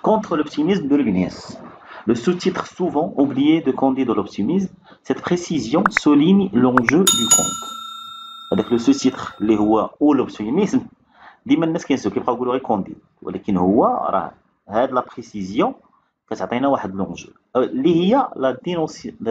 Contre l'optimisme de Leibniz. Le sous-titre souvent oublié de Candide de l'optimisme, cette précision souligne l'enjeu du conte. هذاك لو سو-تيتر اللي هو او لوبتيميزم ديما الناس كينساو كيبقاو يقولوا غير كوندي ولكن هو راه هاد لا بريسيزيون كتعطينا واحد لونجو اللي هي لا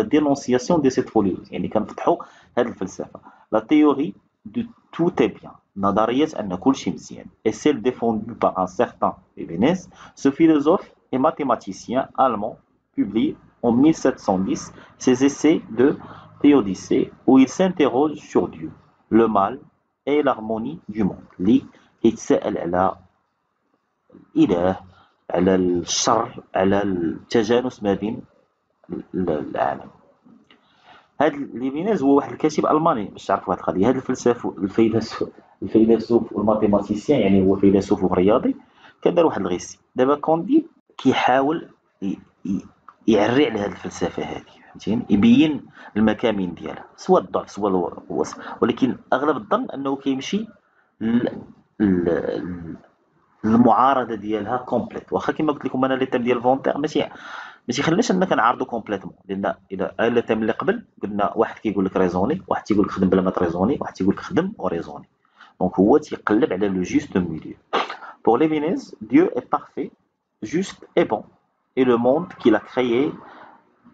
دينونسياسيون دي سيت فوليوز يعني كنفتحوا هاد الفلسفه لا تيوري دو tout est bien نظريه ان كل شيء مزيان et celle défendue par un certain Leibniz ce philosophe et mathématicien allemand publie en 1710 ses essais de théodicée où il s'interroge sur Dieu le mal et l'harmonie du monde اللي كيتساءل على الإله على الشر على التجانس ما بين العالم. هاد ليبينيز هو واحد الكاتب ألماني باش تعرفوا هاد القضية. هاد الفيلسوف والماتيماتيسيان يعني هو فيلسوف ورياضي كان دار واحد الغيسي. دابا كوندي كيحاول يعري على هاد الفلسفة هادي فهمتيني يبين المكامن ديالها سواء الضعف سواء الوصف ولكن أغلب الظن أنه كيمشي المعارضه ديالها كومبليت واخا كما قلت لكم انا لي تيم ديال فونتير ماشي خلاش انك نعارضو كومبليتمون لان اذا لي تيم اللي قبل قلنا واحد كيقول لك ريزوني واحد تيقول لك خدم بلا ما تريزوني واحد تيقول لك خدم وريزوني دونك هو تيقلب على لو جوست ميليو. Pour Leibniz, Dieu est parfait, juste et bon et le monde qu'il a créé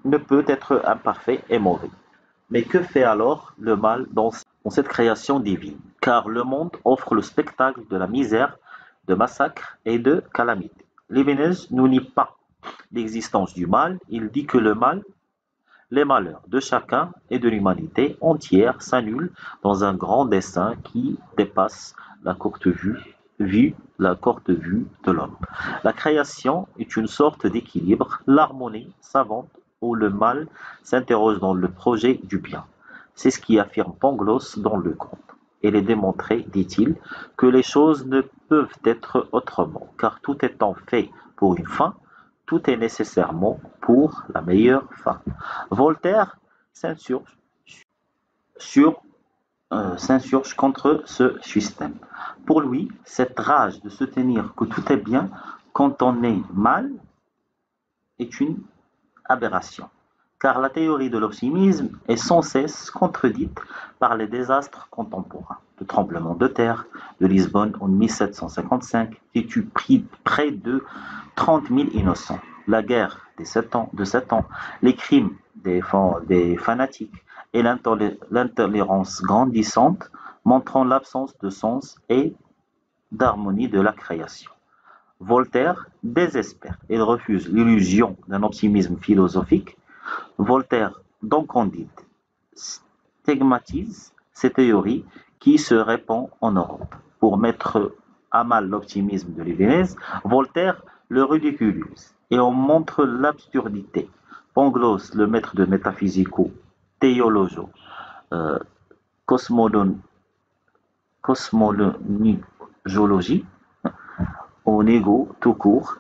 ne peut être imparfait et mauvais. Mais que fait alors le mal dans cette création divine? Car le monde offre le spectacle de la misère, de massacres et de calamités. Leibniz ne nie pas l'existence du mal, il dit que le mal, les malheurs de chacun et de l'humanité entière s'annulent dans un grand dessein qui dépasse la courte vue de l'homme. La création est une sorte d'équilibre, l'harmonie savante où le mal s'interroge dans le projet du bien. C'est ce qui affirme Pangloss dans le conte. Il est démontré, dit-il, que les choses ne peuvent être autrement, car tout étant fait pour une fin, tout est nécessairement pour la meilleure fin. Voltaire s'insurge contre ce système. Pour lui, cette rage de soutenir que tout est bien quand on est mal est une aberration. Car la théorie de l'optimisme est sans cesse contredite par les désastres contemporains. Le tremblement de terre de Lisbonne en 1755 qui tue près de 30 000 innocents. La guerre de 7 ans, les crimes des fanatiques et l'intolérance grandissante montrant l'absence de sens et d'harmonie de la création. Voltaire désespère. Il refuse l'illusion d'un optimisme philosophique. Voltaire, donc Candide, stigmatise ces théories qui se répandent en Europe. Pour mettre à mal l'optimisme de Leibniz, Voltaire le ridiculise et en montre l'absurdité. Pangloss, le maître de métaphysico-théologie, cosmologie, au négo tout court,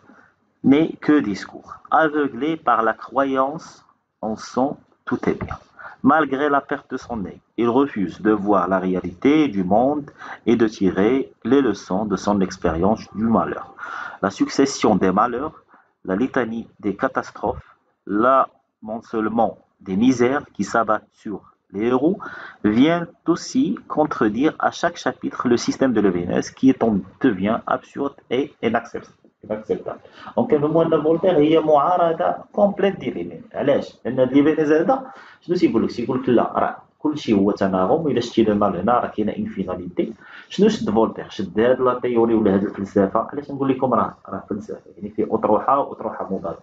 n'est que discours, aveuglé par la croyance en son tout est bien. Malgré la perte de son œil, il refuse de voir la réalité du monde et de tirer les leçons de son expérience du malheur. La succession des malheurs, la litanie des catastrophes, l'amoncellement des misères qui s'abattent sur les héros vient aussi contredire à chaque chapitre le système de Leibniz qui devient absurde et inacceptable. دونك كنفهموا ان فولتير هي معارضه كومبليت ديال ليبينيز. علاش؟ لان ليبينيز هذا شنو تيقول لك؟ تيقول لك لا راه كلشي هو تناغم الا شتي لو مال هنا راه كاينه انفيناليتي. شنو شد فولتير؟ شد هاد لا تيوري ولا هاد الفلسفه. علاش نقول لكم راه فلسفه يعني في اطروحه مضاده.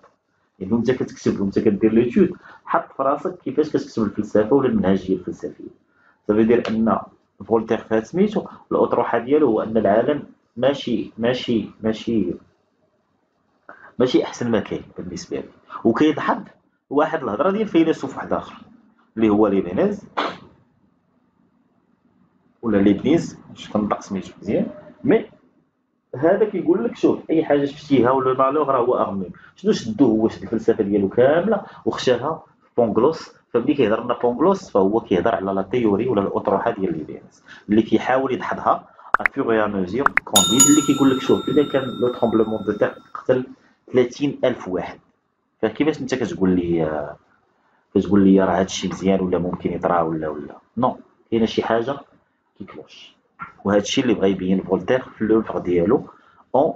يعني انت كتكتب وانت كدير ليتود حط في راسك كيفاش كتكتب الفلسفه ولا المنهجيه الفلسفيه. صافي دير ان فولتير فات سميتو الاطروحه ديالو هو ان العالم ماشي احسن ما كاين بالنسبه لي وكيضحك واحد الهضره ديال فيلسوف واحد اخر اللي هو ليبينيز ولا ليبنيز باش كنطق سميتو مزيان. مي هذا كيقول لك شوف اي حاجه شفتيها ولا مالوغ راه هو اغمي. شنو شدو هو شد الفلسفه ديالو كامله وخشاها بونغلوس. فملي كيهضر لنا بونغلوس فهو كيهضر على لا تيوري ولا الاطروحه ديال ليبينيز اللي كيحاول يدحضها افور يا ميزور كونديد اللي كيقول لك شوف اذا كان لو ترومبلومون دو تير قتل 30,000 واحد. فكيفاش انت كتقول لي راه هادشي مزيان ولا ممكن يطرا ولا نو، كاينه شي حاجه كيكلوش. وهادشي اللي بغا يبين فولتير في لوفر ديالو اون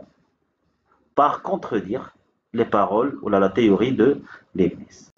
par contredire les paroles ou la théorie de Leibniz.